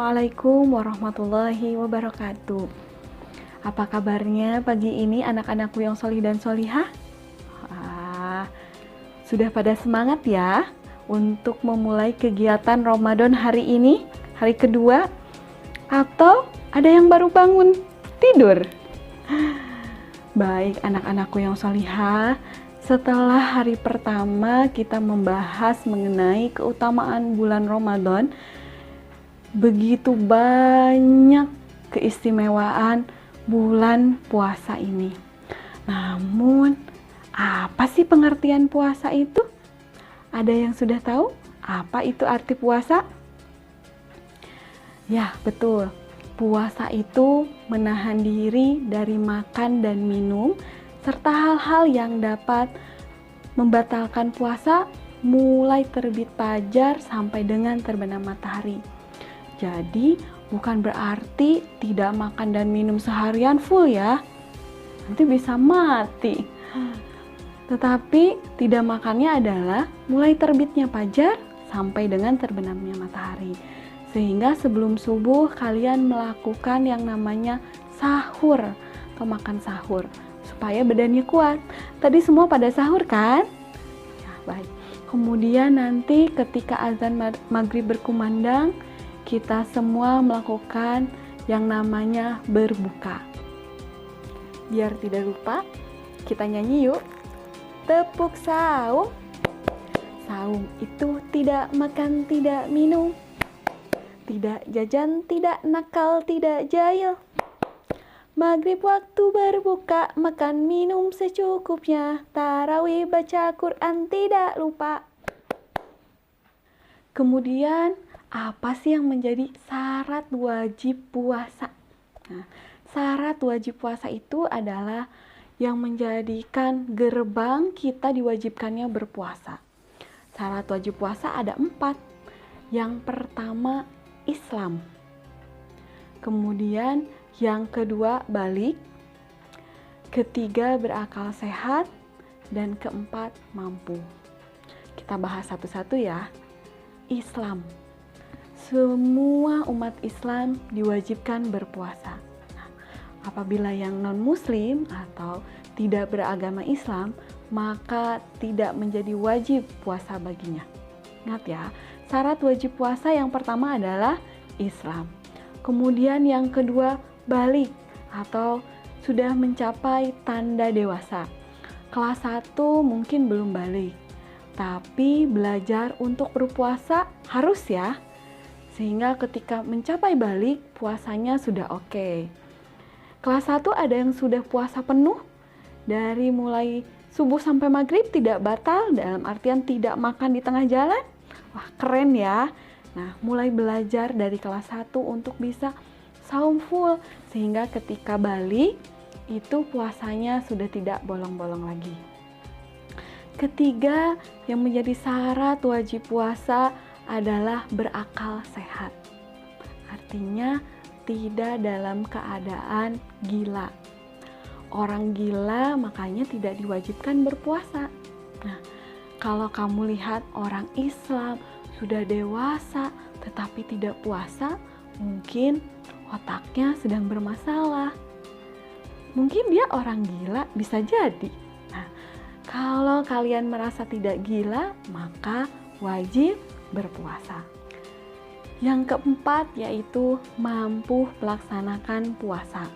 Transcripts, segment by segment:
Assalamualaikum warahmatullahi wabarakatuh. Apa kabarnya pagi ini anak-anakku yang solih dan solihah? Sudah pada semangat ya untuk memulai kegiatan Ramadan hari ini, hari kedua? Atau ada yang baru bangun tidur? Baik anak-anakku yang solihah, setelah hari pertama kita membahas mengenai keutamaan bulan Ramadan, begitu banyak keistimewaan bulan puasa ini. Namun, apa sih pengertian puasa itu? Ada yang sudah tahu apa itu arti puasa? Ya, betul. Puasa itu menahan diri dari makan dan minum, serta hal-hal yang dapat membatalkan puasa mulai terbit fajar sampai dengan terbenam matahari. Jadi, bukan berarti tidak makan dan minum seharian full ya. Nanti bisa mati. Tetapi, tidak makannya adalah mulai terbitnya fajar sampai dengan terbenamnya matahari. Sehingga sebelum subuh kalian melakukan yang namanya sahur atau makan sahur supaya badannya kuat. Tadi semua pada sahur kan? Ya, baik. Kemudian nanti ketika azan maghrib berkumandang, kita semua melakukan yang namanya berbuka. Biar tidak lupa, kita nyanyi yuk. Tepuk saum. Saum itu tidak makan, tidak minum, tidak jajan, tidak nakal, tidak jahil. Maghrib waktu berbuka, makan minum secukupnya. Tarawih baca Quran tidak lupa. Kemudian apa sih yang menjadi syarat wajib puasa? Nah, syarat wajib puasa itu adalah yang menjadikan gerbang kita diwajibkannya berpuasa. Syarat wajib puasa ada 4. Yang pertama, Islam. Kemudian yang kedua, balik. Ketiga, berakal sehat. Dan keempat, mampu. Kita bahas satu-satu ya. Islam. Semua umat Islam diwajibkan berpuasa. Nah, apabila yang non-muslim atau tidak beragama Islam, maka tidak menjadi wajib puasa baginya. Ingat ya, syarat wajib puasa yang pertama adalah Islam. Kemudian yang kedua, balik atau sudah mencapai tanda dewasa. Kelas 1 mungkin belum balik, tapi belajar untuk berpuasa harus ya. Sehingga ketika mencapai balik, puasanya sudah oke. Kelas 1 ada yang sudah puasa penuh, dari mulai subuh sampai maghrib tidak batal, dalam artian tidak makan di tengah jalan. Wah, keren ya. Nah, mulai belajar dari kelas 1 untuk bisa saum full, sehingga ketika balik, itu puasanya sudah tidak bolong-bolong lagi. Ketiga, yang menjadi syarat wajib puasa adalah berakal sehat. Artinya tidak dalam keadaan gila. Orang gila makanya tidak diwajibkan berpuasa. Nah, kalau kamu lihat orang Islam sudah dewasa tetapi tidak puasa, mungkin otaknya sedang bermasalah. Mungkin dia orang gila, bisa jadi. Nah, kalau kalian merasa tidak gila, maka wajib berpuasa. Yang keempat yaitu mampu melaksanakan puasa.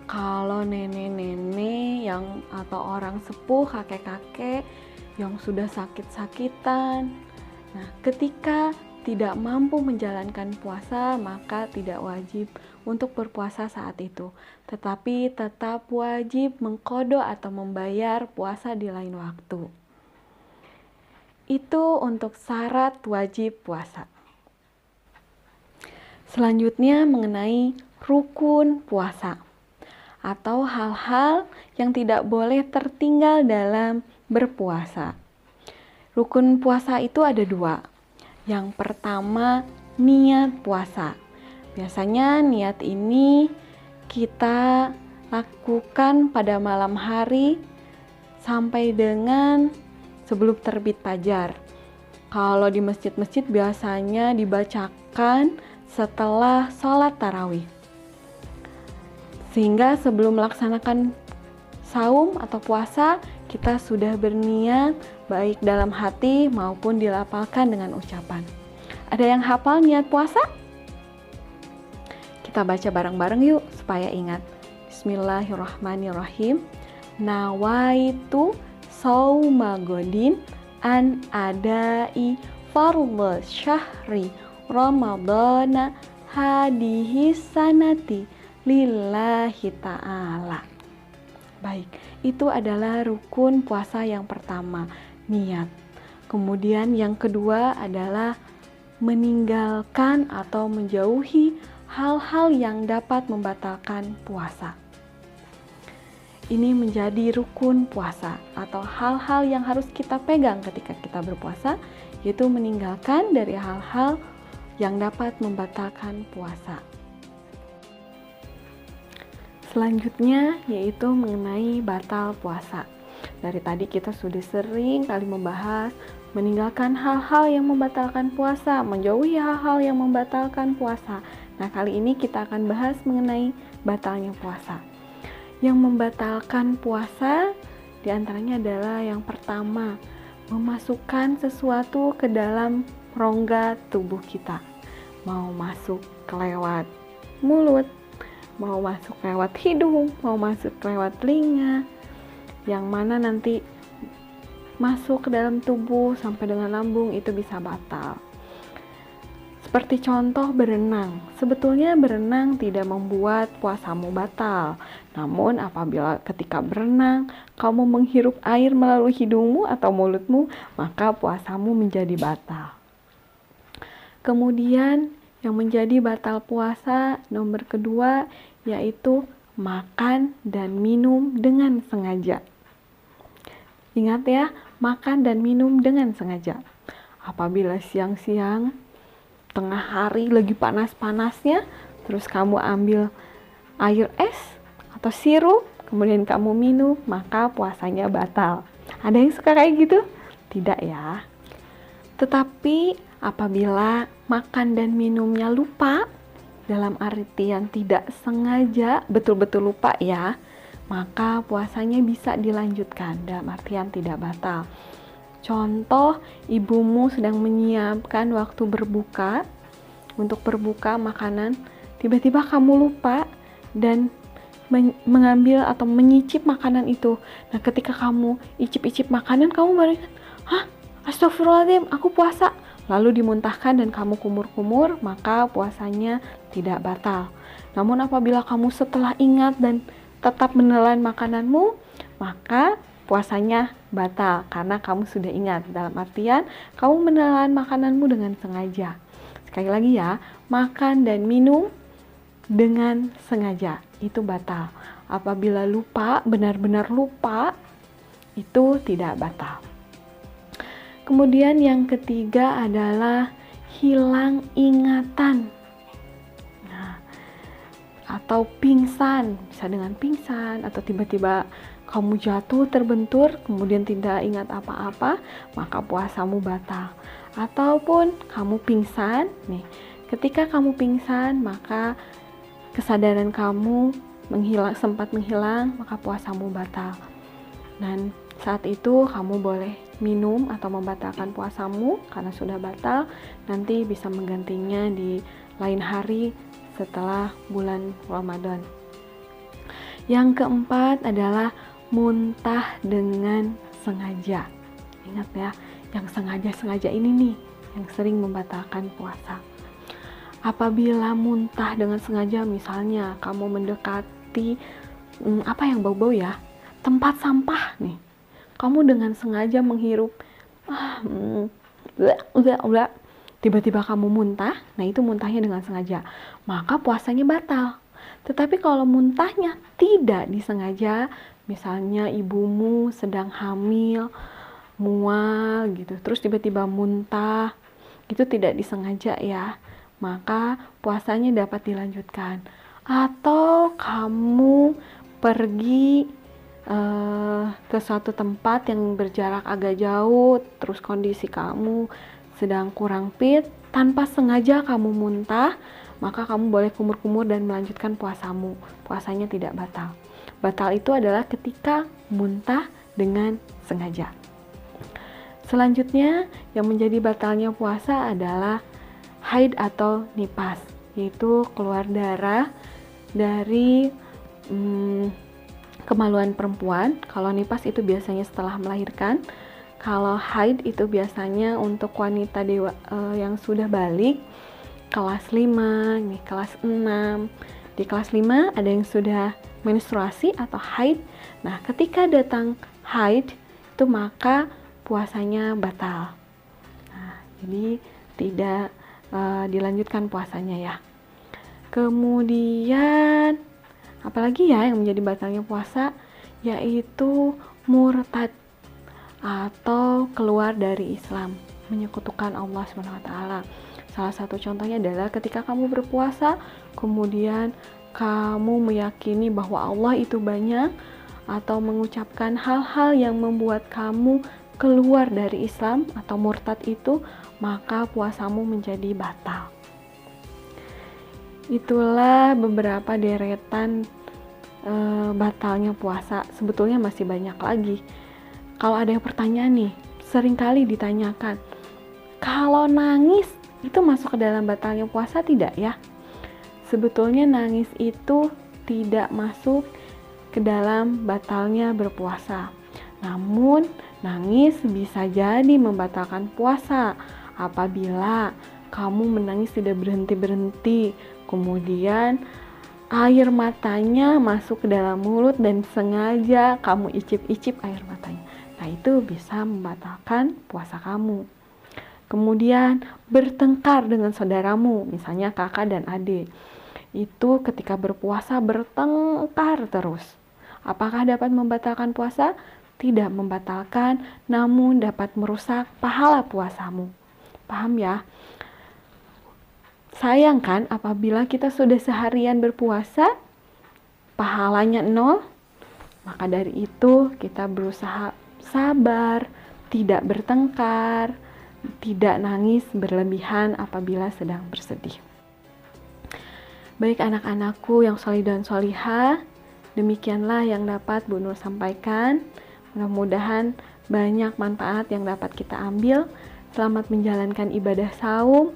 Kalau nenek-nenek yang atau orang sepuh, kakek-kakek yang sudah sakit-sakitan, nah ketika tidak mampu menjalankan puasa, maka tidak wajib untuk berpuasa saat itu. Tetapi tetap wajib mengqadha atau membayar puasa di lain waktu. Itu untuk syarat wajib puasa. Selanjutnya mengenai rukun puasa atau hal-hal yang tidak boleh tertinggal dalam berpuasa. Rukun puasa itu ada 2. Yang pertama, niat puasa. Biasanya niat ini kita lakukan pada malam hari sampai dengan sebelum terbit fajar. Kalau di masjid-masjid biasanya dibacakan setelah sholat tarawih. Sehingga sebelum melaksanakan saum atau puasa, kita sudah berniat baik dalam hati maupun dilafalkan dengan ucapan. Ada yang hafal niat puasa? Kita baca bareng-bareng yuk supaya ingat. Bismillahirrahmanirrahim. Nawaitu sauma godin an adai fardhu syahri ramadana hadihi sanati lillahi ta'ala. Baik, itu adalah rukun puasa yang pertama, niat. Kemudian yang kedua adalah meninggalkan atau menjauhi hal-hal yang dapat membatalkan puasa. Ini menjadi rukun puasa atau hal-hal yang harus kita pegang ketika kita berpuasa, yaitu meninggalkan dari hal-hal yang dapat membatalkan puasa. Selanjutnya yaitu mengenai batal puasa. Dari tadi kita sudah sering kali membahas meninggalkan hal-hal yang membatalkan puasa, menjauhi hal-hal yang membatalkan puasa. Nah, kali ini kita akan bahas mengenai batalnya puasa. Yang membatalkan puasa diantaranya adalah yang pertama, memasukkan sesuatu ke dalam rongga tubuh kita. Mau masuk lewat mulut, mau masuk lewat hidung, mau masuk lewat telinga, yang mana nanti masuk ke dalam tubuh sampai dengan lambung itu bisa batal. Seperti contoh berenang, sebetulnya berenang tidak membuat puasamu batal. Namun apabila ketika berenang, kamu menghirup air melalui hidungmu atau mulutmu, maka puasamu menjadi batal. Kemudian yang menjadi batal puasa nomor kedua yaitu makan dan minum dengan sengaja. Ingat ya, makan dan minum dengan sengaja. Apabila siang-siang, tengah hari lagi panas-panasnya, terus kamu ambil air es atau sirup, kemudian kamu minum, maka puasanya batal. Ada yang suka kayak gitu? Tidak ya. Tetapi apabila makan dan minumnya lupa, dalam artian tidak sengaja, betul-betul lupa ya, maka puasanya bisa dilanjutkan, dalam artian tidak batal. Contoh, ibumu sedang menyiapkan waktu berbuka, untuk berbuka makanan, tiba-tiba kamu lupa dan mengambil atau menyicip makanan itu. Nah, ketika kamu icip-icip makanan, kamu baru ingat, astagfirullahaladzim, aku puasa. Lalu dimuntahkan dan kamu kumur-kumur, maka puasanya tidak batal. Namun apabila kamu setelah ingat dan tetap menelan makananmu, maka puasanya batal karena kamu sudah ingat. Dalam artian, kamu menelan makananmu dengan sengaja. Sekali lagi ya, makan dan minum dengan sengaja, itu batal. Apabila lupa, benar-benar lupa, itu tidak batal. Kemudian yang ketiga adalah hilang ingatan. Nah, atau pingsan, bisa dengan pingsan atau tiba-tiba kamu jatuh terbentur kemudian tidak ingat apa-apa, maka puasamu batal. Ataupun kamu pingsan, nih, ketika kamu pingsan maka kesadaran kamu sempat menghilang, maka puasamu batal. Dan saat itu kamu boleh minum atau membatalkan puasamu karena sudah batal, nanti bisa menggantinya di lain hari setelah bulan Ramadan. Yang keempat adalah muntah dengan sengaja. Ingat ya, yang sengaja-sengaja ini nih yang sering membatalkan puasa. Apabila muntah dengan sengaja, misalnya kamu mendekati apa yang bau-bau ya, tempat sampah nih, kamu dengan sengaja menghirup, tiba-tiba kamu muntah, nah itu muntahnya dengan sengaja, maka puasanya batal. Tetapi kalau muntahnya tidak disengaja, misalnya ibumu sedang hamil, mual gitu, terus tiba-tiba muntah, itu tidak disengaja ya, maka puasanya dapat dilanjutkan. Atau kamu pergi ke suatu tempat yang berjarak agak jauh, terus kondisi kamu sedang kurang fit, tanpa sengaja kamu muntah, maka kamu boleh kumur-kumur dan melanjutkan puasamu. Puasanya tidak batal. Batal itu adalah ketika muntah dengan sengaja. Selanjutnya, yang menjadi batalnya puasa adalah haid atau nifas, yaitu keluar darah dari kemaluan perempuan. Kalau nifas itu biasanya setelah melahirkan. Kalau haid itu biasanya untuk wanita yang sudah balik, kelas 5, nih kelas 6. Di kelas 5 ada yang sudah menstruasi atau haid. Nah, ketika datang haid itu maka puasanya batal. Nah, jadi tidak dilanjutkan puasanya ya. Kemudian apalagi ya yang menjadi batalnya puasa, yaitu murtad atau keluar dari Islam, menyekutukan Allah SWT. Salah satu contohnya adalah ketika kamu berpuasa, kemudian kamu meyakini bahwa Allah itu banyak, atau mengucapkan hal-hal yang membuat kamu keluar dari Islam atau murtad itu, maka puasamu menjadi batal. Itulah beberapa deretan batalnya puasa. Sebetulnya masih banyak lagi. Kalau ada yang pertanyaan nih, seringkali ditanyakan, kalau nangis itu masuk ke dalam batalnya puasa tidak ya? Sebetulnya nangis itu tidak masuk ke dalam batalnya berpuasa. Namun, nangis bisa jadi membatalkan puasa apabila kamu menangis tidak berhenti-berhenti, kemudian air matanya masuk ke dalam mulut dan sengaja kamu icip-icip air matanya. Nah, itu bisa membatalkan puasa kamu. Kemudian bertengkar dengan saudaramu, misalnya kakak dan adik. Itu ketika berpuasa bertengkar terus. Apakah dapat membatalkan puasa? Tidak membatalkan, namun dapat merusak pahala puasamu. Paham ya? Sayang kan apabila kita sudah seharian berpuasa, pahalanya 0, maka dari itu kita berusaha sabar, tidak bertengkar, tidak nangis berlebihan apabila sedang bersedih. Baik anak-anakku yang sholih dan sholihah, demikianlah yang dapat Bu Nur sampaikan. Mudah-mudahan banyak manfaat yang dapat kita ambil. Selamat menjalankan ibadah saum.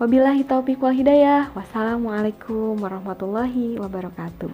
Wabillahi taufiq wal hidayah. Wassalamualaikum warahmatullahi wabarakatuh.